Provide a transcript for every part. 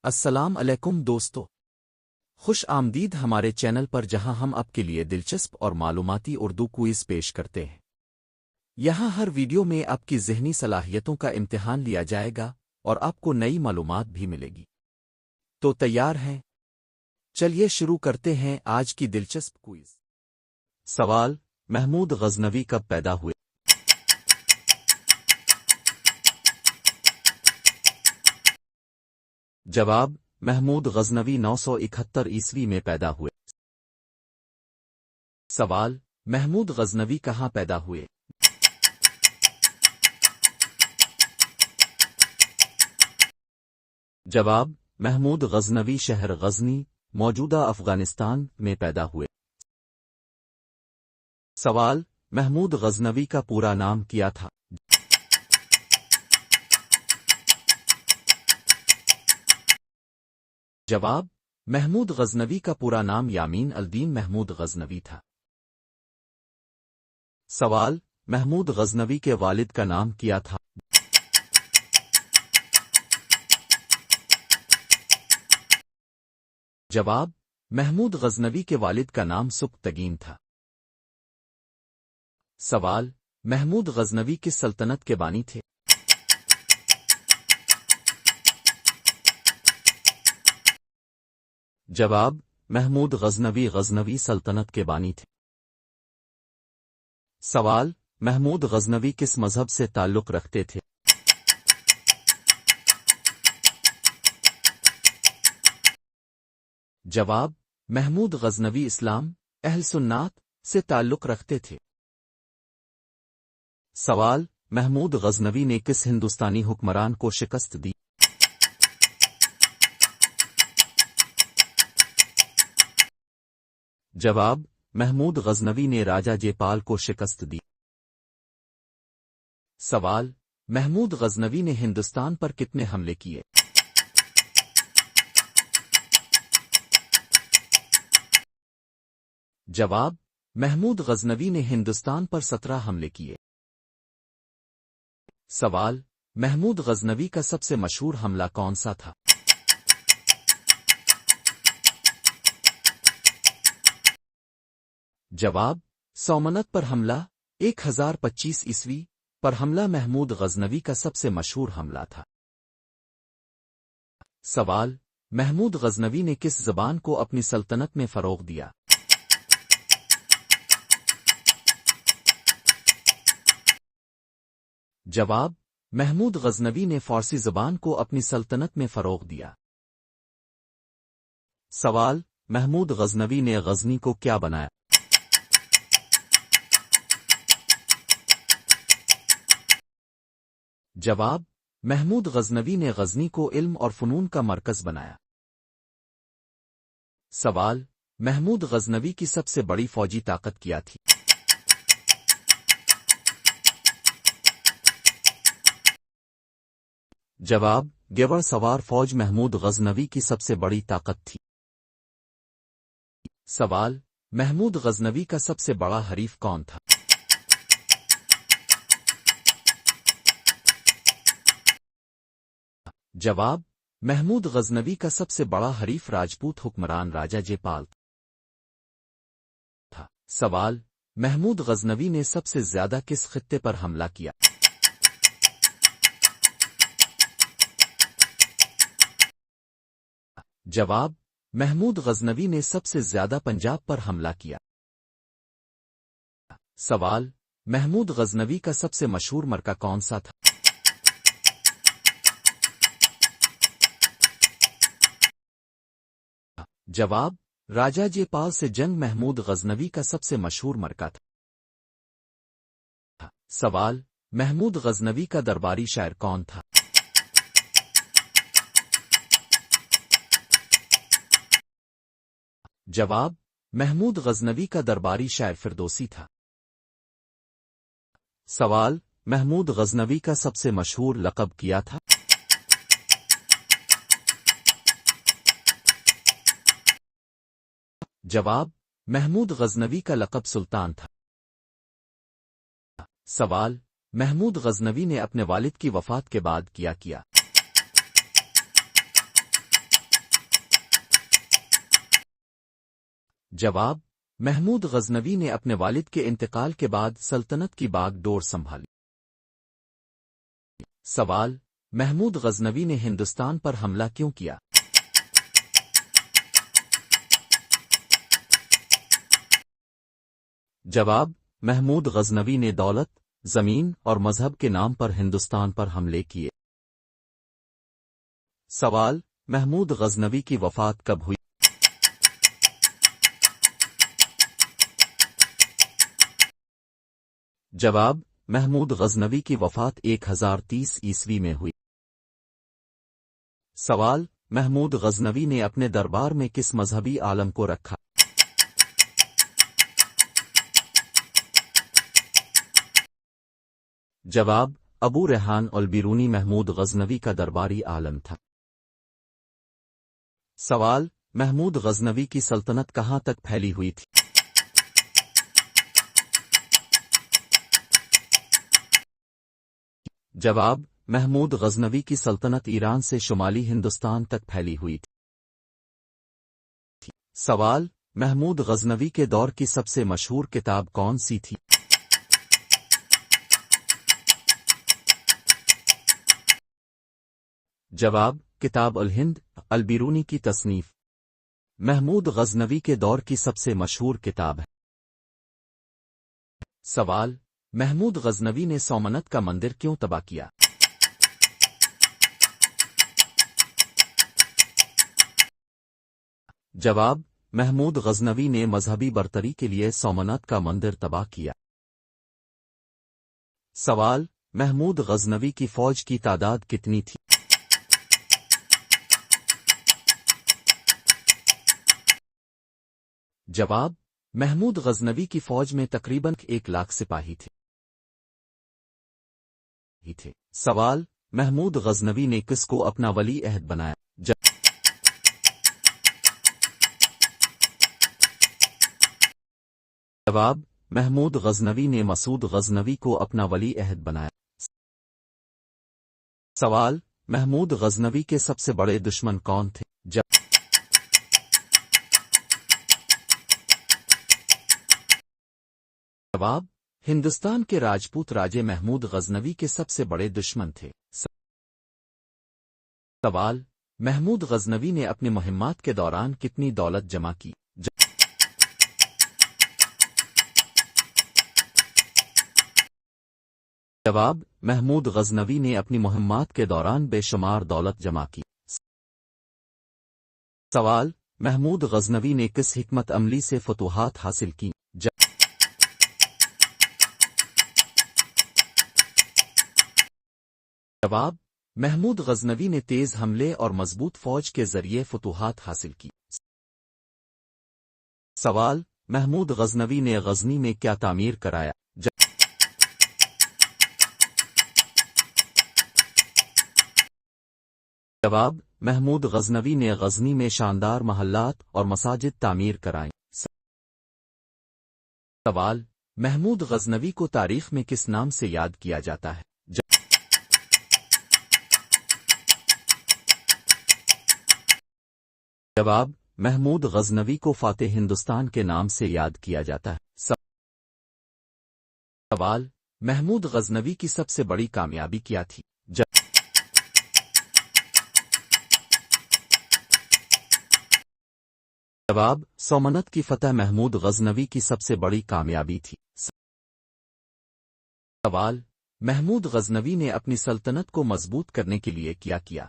السلام علیکم دوستو، خوش آمدید ہمارے چینل پر جہاں ہم آپ کے لیے دلچسپ اور معلوماتی اردو کوئز پیش کرتے ہیں۔ یہاں ہر ویڈیو میں آپ کی ذہنی صلاحیتوں کا امتحان لیا جائے گا اور آپ کو نئی معلومات بھی ملے گی۔ تو تیار ہیں؟ چلیے شروع کرتے ہیں آج کی دلچسپ کوئز۔ سوال: محمود غزنوی کب پیدا ہوئے؟ جواب: محمود غزنوی 971 عیسوی میں پیدا ہوئے۔ سوال: محمود غزنوی کہاں پیدا ہوئے؟ جواب: محمود غزنوی شہر غزنی، موجودہ افغانستان میں پیدا ہوئے۔ سوال: محمود غزنوی کا پورا نام کیا تھا؟ جواب: محمود غزنوی کا پورا نام یامین الدین محمود غزنوی تھا۔ سوال: محمود غزنوی کے والد کا نام کیا تھا؟ جواب: محمود غزنوی کے والد کا نام سبکتگین تھا۔ سوال: محمود غزنوی کس سلطنت کے بانی تھے؟ جواب: محمود غزنوی غزنوی سلطنت کے بانی تھے۔ سوال: محمود غزنوی کس مذہب سے تعلق رکھتے تھے؟ جواب: محمود غزنوی اسلام، اہل سنت سے تعلق رکھتے تھے۔ سوال: محمود غزنوی نے کس ہندوستانی حکمران کو شکست دی؟ جواب: محمود غزنوی نے راجہ جے پال کو شکست دی۔ سوال: محمود غزنوی نے ہندوستان پر کتنے حملے کیے؟ جواب: محمود غزنوی نے ہندوستان پر 17 حملے کیے۔ سوال: محمود غزنوی کا سب سے مشہور حملہ کون سا تھا؟ جواب: سومنت پر حملہ 1025 عیسوی پر حملہ محمود غزنوی کا سب سے مشہور حملہ تھا۔ سوال: محمود غزنوی نے کس زبان کو اپنی سلطنت میں فروغ دیا؟ جواب: محمود غزنوی نے فارسی زبان کو اپنی سلطنت میں فروغ دیا۔ سوال: محمود غزنوی نے غزنی کو کیا بنایا؟ جواب: محمود غزنوی نے غزنی کو علم اور فنون کا مرکز بنایا۔ سوال: محمود غزنوی کی سب سے بڑی فوجی طاقت کیا تھی؟ جواب: گیوڑ سوار فوج محمود غزنوی کی سب سے بڑی طاقت تھی۔ سوال: محمود غزنوی کا سب سے بڑا حریف کون تھا؟ جواب: محمود غزنوی کا سب سے بڑا حریف راجپوت حکمران راجہ جے پال تھا۔ سوال: محمود غزنوی نے سب سے زیادہ کس خطے پر حملہ کیا؟ جواب: محمود غزنوی نے سب سے زیادہ پنجاب پر حملہ کیا۔ سوال: محمود غزنوی کا سب سے مشہور مرکہ کون سا تھا؟ جواب: راجہ جے پال سے جنگ محمود غزنوی کا سب سے مشہور مرکہ تھا۔ سوال: محمود غزنوی کا درباری شاعر کون تھا؟ جواب: محمود غزنوی کا درباری شاعر فردوسی تھا۔ سوال: محمود غزنوی کا سب سے مشہور لقب کیا تھا؟ جواب: محمود غزنوی کا لقب سلطان تھا۔ سوال: محمود غزنوی نے اپنے والد کی وفات کے بعد کیا؟ جواب: محمود غزنوی نے اپنے والد کے انتقال کے بعد سلطنت کی باغ ڈور سنبھالی۔ سوال: محمود غزنوی نے ہندوستان پر حملہ کیوں کیا؟ جواب: محمود غزنوی نے دولت، زمین اور مذہب کے نام پر ہندوستان پر حملے کیے۔ سوال: محمود غزنوی کی وفات کب ہوئی؟ جواب: محمود غزنوی کی وفات 1030 عیسوی میں ہوئی۔ سوال: محمود غزنوی نے اپنے دربار میں کس مذہبی عالم کو رکھا؟ جواب: ابو ریحان البیرونی محمود غزنوی کا درباری عالم تھا۔ سوال: محمود غزنوی کی سلطنت کہاں تک پھیلی ہوئی تھی؟ جواب: محمود غزنوی کی سلطنت ایران سے شمالی ہندوستان تک پھیلی ہوئی تھی۔ سوال: محمود غزنوی کے دور کی سب سے مشہور کتاب کون سی تھی؟ جواب: کتاب الہند البیرونی کی تصنیف محمود غزنوی کے دور کی سب سے مشہور کتاب ہے۔ سوال: محمود غزنوی نے سومنت کا مندر کیوں تباہ کیا؟ جواب: محمود غزنوی نے مذہبی برتری کے لیے سومنت کا مندر تباہ کیا۔ سوال: محمود غزنوی کی فوج کی تعداد کتنی تھی؟ جواب: محمود غزنوی کی فوج میں تقریباً 1,00,000 سپاہی تھے۔ سوال: محمود غزنوی نے کس کو اپنا ولی عہد بنایا؟ جواب: محمود غزنوی نے مسعود غزنوی کو اپنا ولی عہد بنایا۔ سوال: محمود غزنوی کے سب سے بڑے دشمن کون تھے؟ جواب: ہندوستان کے راجپوت راجے محمود غزنوی کے سب سے بڑے دشمن تھے۔ سوال: محمود غزنوی نے اپنی مہمات کے دوران کتنی دولت جمع کی؟ جواب: محمود غزنوی نے اپنی مہمات کے دوران بے شمار دولت جمع کی۔ سوال: محمود غزنوی نے کس حکمت عملی سے فتوحات حاصل کی؟ جواب: محمود غزنوی نے تیز حملے اور مضبوط فوج کے ذریعے فتوحات حاصل کی۔ سوال: محمود غزنوی نے غزنی میں کیا تعمیر کرایا؟ جواب: محمود غزنوی نے غزنی میں شاندار محلات اور مساجد تعمیر کرائیں۔ سوال: محمود غزنوی کو تاریخ میں کس نام سے یاد کیا جاتا ہے؟ جواب: محمود غزنوی کو فاتح ہندوستان کے نام سے یاد کیا جاتا ہے۔ سوال: محمود غزنوی کی سب سے بڑی کامیابی کیا تھی؟ جواب: سومنت کی فتح محمود غزنوی کی سب سے بڑی کامیابی تھی۔ سوال: محمود غزنوی نے اپنی سلطنت کو مضبوط کرنے کے لیے کیا کیا؟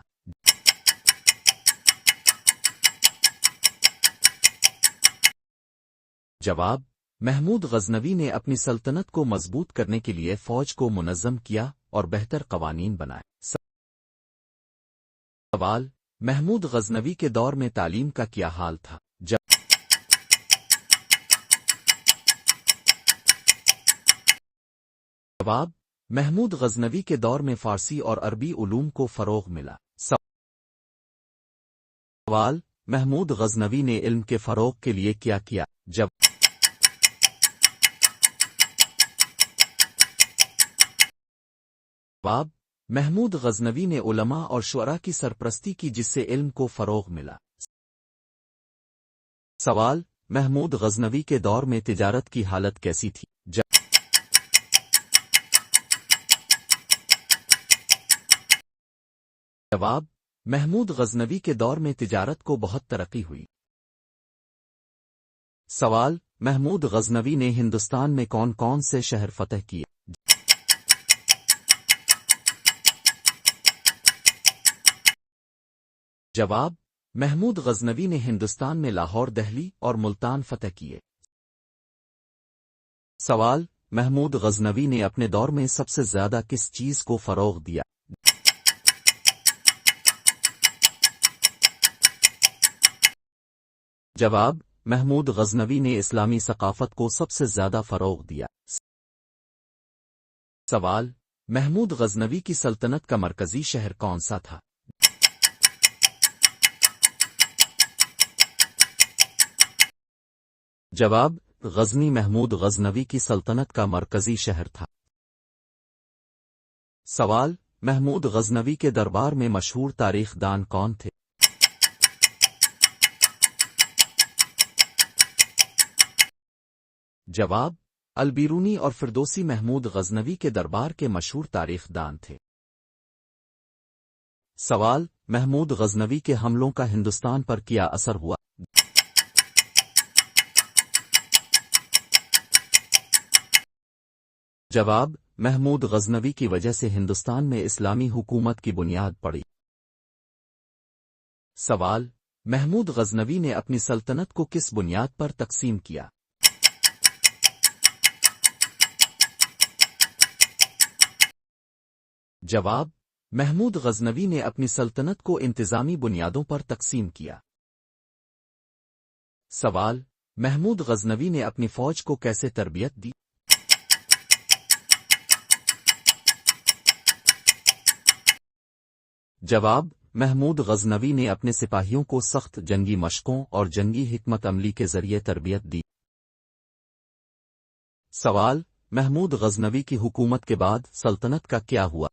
جواب: محمود غزنوی نے اپنی سلطنت کو مضبوط کرنے کے لیے فوج کو منظم کیا اور بہتر قوانین بنائے۔ سوال: محمود غزنوی کے دور میں تعلیم کا کیا حال تھا؟ جواب: محمود غزنوی کے دور میں فارسی اور عربی علوم کو فروغ ملا۔ سوال: محمود غزنوی نے علم کے فروغ کے لیے کیا کیا؟ جواب: محمود غزنوی نے علماء اور شعراء کی سرپرستی کی جس سے علم کو فروغ ملا۔ سوال: محمود غزنوی کے دور میں تجارت کی حالت کیسی تھی؟ جواب: محمود غزنوی کے دور میں تجارت کو بہت ترقی ہوئی۔ سوال: محمود غزنوی نے ہندوستان میں کون کون سے شہر فتح کیے؟ جواب: محمود غزنوی نے ہندوستان میں لاہور، دہلی اور ملتان فتح کیے۔ سوال: محمود غزنوی نے اپنے دور میں سب سے زیادہ کس چیز کو فروغ دیا؟ جواب: محمود غزنوی نے اسلامی ثقافت کو سب سے زیادہ فروغ دیا۔ سوال: محمود غزنوی کی سلطنت کا مرکزی شہر کون سا تھا؟ جواب: غزنی محمود غزنوی کی سلطنت کا مرکزی شہر تھا۔ سوال: محمود غزنوی کے دربار میں مشہور تاریخ دان کون تھے؟ جواب: البیرونی اور فردوسی محمود غزنوی کے دربار کے مشہور تاریخ دان تھے۔ سوال: محمود غزنوی کے حملوں کا ہندوستان پر کیا اثر ہوا؟ جواب: محمود غزنوی کی وجہ سے ہندوستان میں اسلامی حکومت کی بنیاد پڑی۔ سوال: محمود غزنوی نے اپنی سلطنت کو کس بنیاد پر تقسیم کیا؟ جواب: محمود غزنوی نے اپنی سلطنت کو انتظامی بنیادوں پر تقسیم کیا۔ سوال: محمود غزنوی نے اپنی فوج کو کیسے تربیت دی؟ جواب: محمود غزنوی نے اپنے سپاہیوں کو سخت جنگی مشقوں اور جنگی حکمت عملی کے ذریعے تربیت دی۔ سوال: محمود غزنوی کی حکومت کے بعد سلطنت کا کیا ہوا؟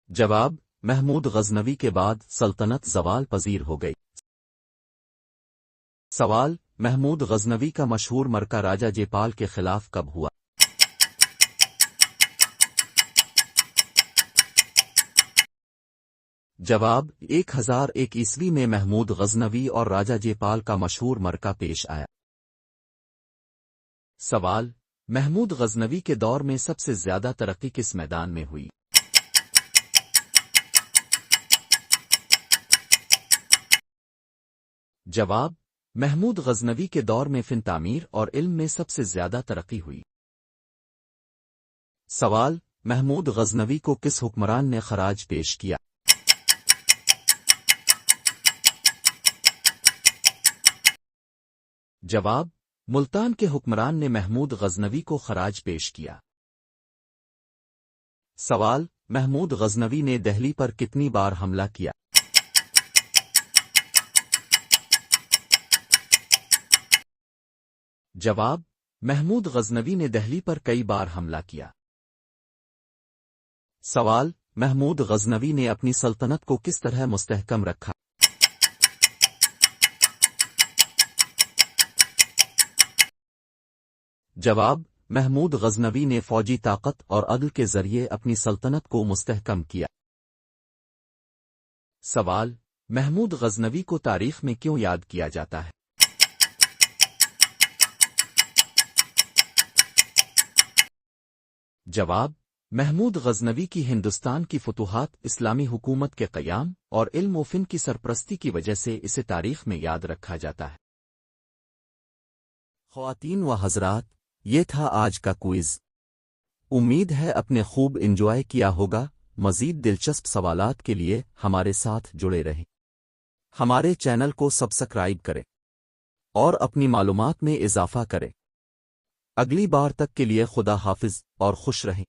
جواب: محمود غزنوی کے بعد سلطنت زوال پذیر ہو گئی۔ سوال: محمود غزنوی کا مشہور معرکہ راجہ جیپال کے خلاف کب ہوا؟ جواب: 1001 عیسوی میں محمود غزنوی اور راجہ جیپال کا مشہور معرکہ پیش آیا۔ سوال: محمود غزنوی کے دور میں سب سے زیادہ ترقی کس میدان میں ہوئی؟ جواب: محمود غزنوی کے دور میں فن تعمیر اور علم میں سب سے زیادہ ترقی ہوئی۔ سوال: محمود غزنوی کو کس حکمران نے خراج پیش کیا؟ جواب: ملتان کے حکمران نے محمود غزنوی کو خراج پیش کیا۔ سوال: محمود غزنوی نے دہلی پر کتنی بار حملہ کیا؟ جواب: محمود غزنوی نے دہلی پر کئی بار حملہ کیا۔ سوال: محمود غزنوی نے اپنی سلطنت کو کس طرح مستحکم رکھا؟ جواب: محمود غزنوی نے فوجی طاقت اور عدل کے ذریعے اپنی سلطنت کو مستحکم کیا۔ سوال: محمود غزنوی کو تاریخ میں کیوں یاد کیا جاتا ہے؟ جواب: محمود غزنوی کی ہندوستان کی فتوحات، اسلامی حکومت کے قیام اور علم و فن کی سرپرستی کی وجہ سے اسے تاریخ میں یاد رکھا جاتا ہے۔ خواتین و حضرات، یہ تھا آج کا کوئز۔ امید ہے اپنے خوب انجوائے کیا ہوگا۔ مزید دلچسپ سوالات کے لیے ہمارے ساتھ جڑے رہیں۔ ہمارے چینل کو سبسکرائب کریں اور اپنی معلومات میں اضافہ کریں۔ اگلی بار تک کے لیے خدا حافظ اور خوش رہیں۔